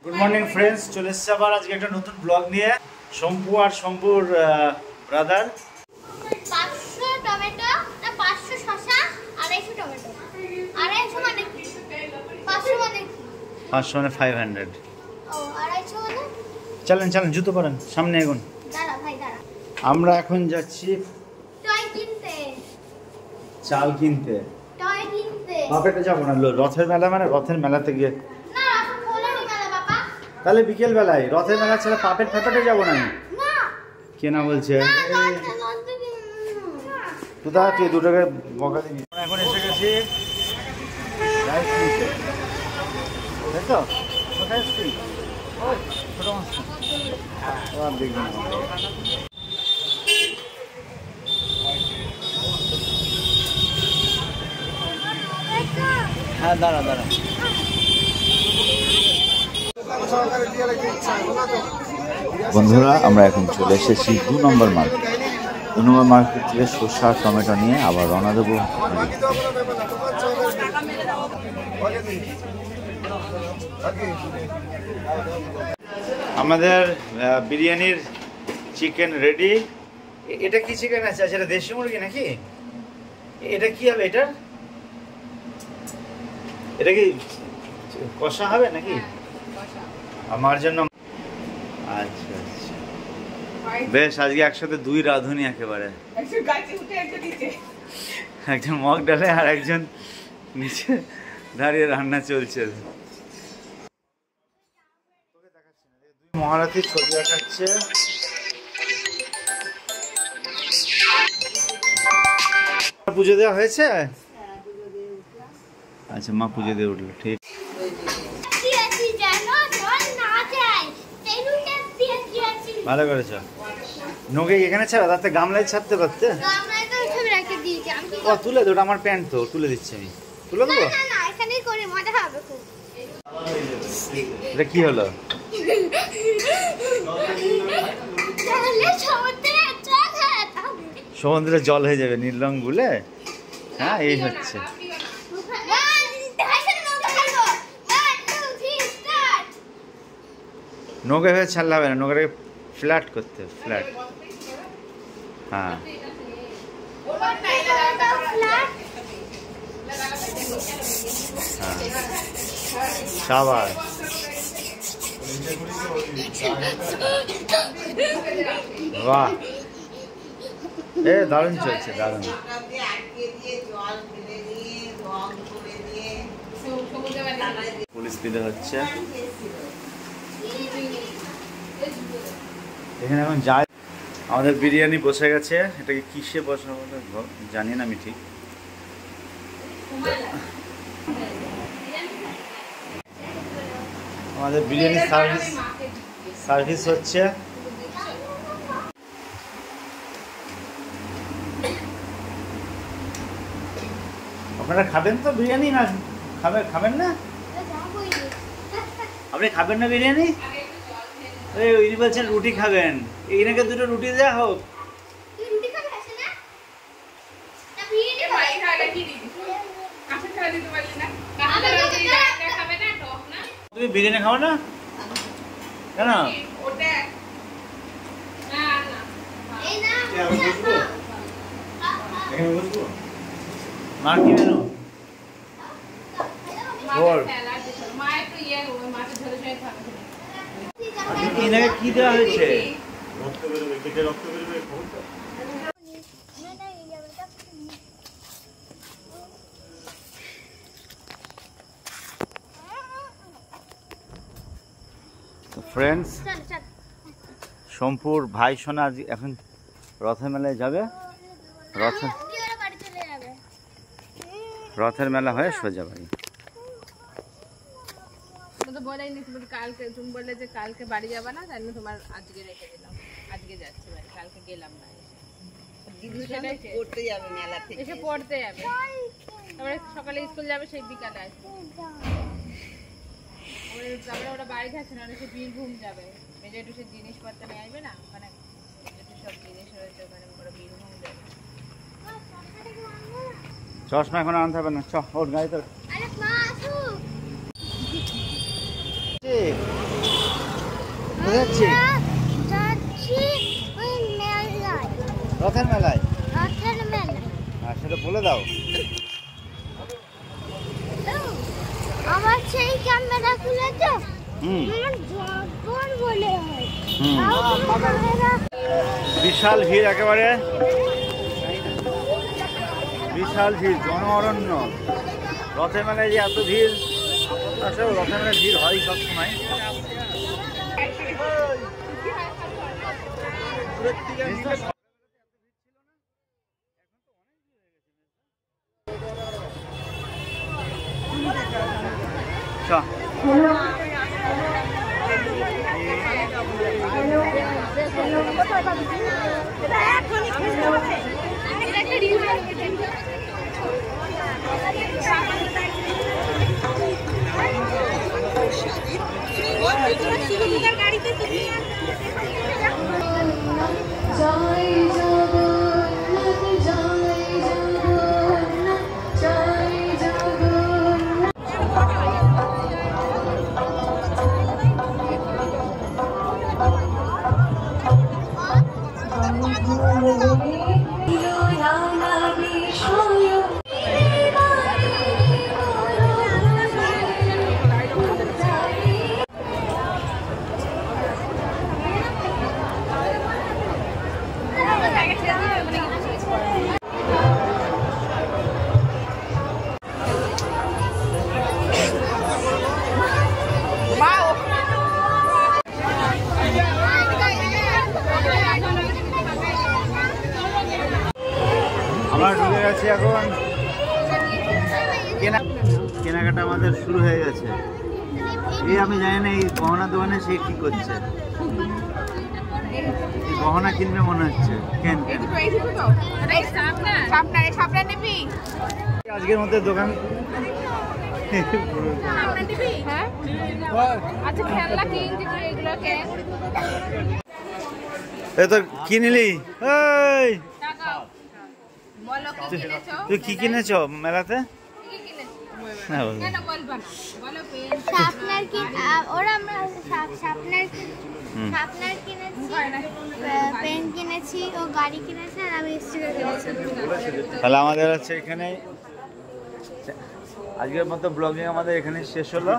Good morning friends, চলে এসেছি আবার আজকে একটা নতুন ব্লগ নিয়ে। শম্পু আর শম্পুর ব্রাদার 500 টমেটো না 500 শসা 250 টমেটো 250 মানে 500 মানে 500 মানে 500। ও 250 মানে চলেন চলেন, জুতো পরেন, সামনে এগোন। দাঁড়া ভাই দাঁড়া, আমরা এখন যাচ্ছি টয় কিনতে। চাল কিনতে। টয় কিনতে বাপেটা যাবো না, রথের মেলা মানে রথের মেলাতে গিয়ে। না এখন খোলা নেই মেলা বাবা। তাহলে বিকেল বেলায় রথের মেলা ছেড়ে পাপেট ফেপাটে যাবো না আমি। না কে না বলছে না তুই তুই 2 টাকা বকা দিবি। এখন এসে গেছি রাইস কিনতে, তাই তো? কোথায় এসছি? ওই ছোট মাছ আর দেখবি না। হ্যাঁ দাঁড়া দাঁড়া। বন্ধুরা, আমরা এখন চলে এসেছি 2 নম্বর মার্কেট। 2 নম্বর মার্কেট থেকে শসা টমেটো নিয়ে আবার রওনা দেবো। আমাদের বিরিয়ানির চিকেন রেডি। এটা কি চিকেন আছে? আচ্ছা, এটা দেশি মুরগি নাকি? এটা কি হবে? এটা কি কষা হবে নাকি আমার জন্য? আচ্ছা আচ্ছা, বেশ। আজকে একসাথে 2 রাঁধুনি একেবারে, একজন মগ ডালে আর একজন নিচে দাঁড়িয়ে রান্না চলছে। মহারথীর ছবি দেখাচ্ছে। পুজো দেওয়া হয়েছে? আচ্ছা, মা পুজো দিয়ে উঠলো, ঠিক। ভালো করেছ। নৌকে এখানে ছাড়া, তাতে গামলায় ছাড়তে পারতে। ও তুলে দে, ওটা আমার প্যান্ট তো, তুলে দিচ্ছি আমি। তুলে দেবো? এটা কি হলো? সমুদ্রে জল হয়ে যাবে নীল রং গুলে। হ্যাঁ, এই হচ্ছে। নৌকা হয়ে ছাড়লে হবে না, নৌকাটাকে ফ্ল্যাট করতে, ফ্ল্যাট। হ্যাঁ, সাবাস। বাহ, দারুণ চলছে, দারুণ। পুলিশ বিদে হচ্ছে এখানে। এখন যাই, আমাদের বিরিয়ানি বসে গেছে। এটাকে কিসে বসাবো জানি না আমি ঠিক। আমাদের বিরিয়ানি সার্ভিস হচ্ছে। আপনারা খাবেন তো বিরিয়ানি? না খাবেন না? আপনি খাবেন না বিরিয়ানি? উনি বলছেন রুটি খাবেন, এইনাকে 2টো রুটি দেওয়া হোক। তুমি বিরিয়ানি খাও না কেন? মার কি মেনু? এনাকে কি দেওয়া হয়েছে? ফ্রেন্ডস, শম্পুর ভাই সোনা এখন রথের মেলায় যাবে। রথের মেলা হয়ে সোজা বাড়ি। তুমি বললে যে কালকে বাড়ি যাবে না, তাই তোমার আজকে রেখে দিলাম। আজকে যাচ্ছে বাড়ি, কালকে গেলাম না। পড়তে যাবে মেলা থেকে, এসে পড়তে যাবে, তারপরে সকালে স্কুল যাবে, সেই বিকালে আসবে। তারপরে ওরা বাড়ি যাচ্ছে না, সে বীরভূম যাবে। মেজে একটু সে জিনিসপত্র নিয়ে আসবে না, ওখানে সব জিনিস রয়েছে, ওখানে ওরা বীরভূম যাবে। চশমা এখন আনতে হবে না, চ ওর গাড়িতে। যাচ্ছি যাচ্ছি ওই মেলায়, রথের মেলায়। রথের মেলায়। আর সেটা বলে দাও। আমার সেই ক্যামেরা খুলেছে, হুম আমার জবর বলে হয়। হুম। তাও তুমি ক্যামেরা বিশাল ভিড়, একেবারে বিশাল ভিড়, জন অরণ্য। রথের মেলায় যে এত ভিড়, আসলে রথের মেলায় ভিড় হয় সবসময়। চ। আমরা ঢুকে গেছি এখন, কেনাকাটা আমাদের শুরু হয়ে গেছে। এই আমি জানি না এই গহনা দোকানে সে কি করছে, এই গহনা কিনবে মনে হচ্ছে। কেন কেন আজকের মধ্যে দোকান এ তো কিনলি। এই তুই কি কিনেছ মেলাতে? না বল। শার্পনার ওরা আমরা শার্পনার কিনেছি, পেন কিনেছি, ও গাড়ি কিনেছে, আর আমি স্টিকার কিনেছি। তাহলে আমাদের হচ্ছে এখানে আজকের মতো ব্লগিং আমাদের এখানে শেষ হলো।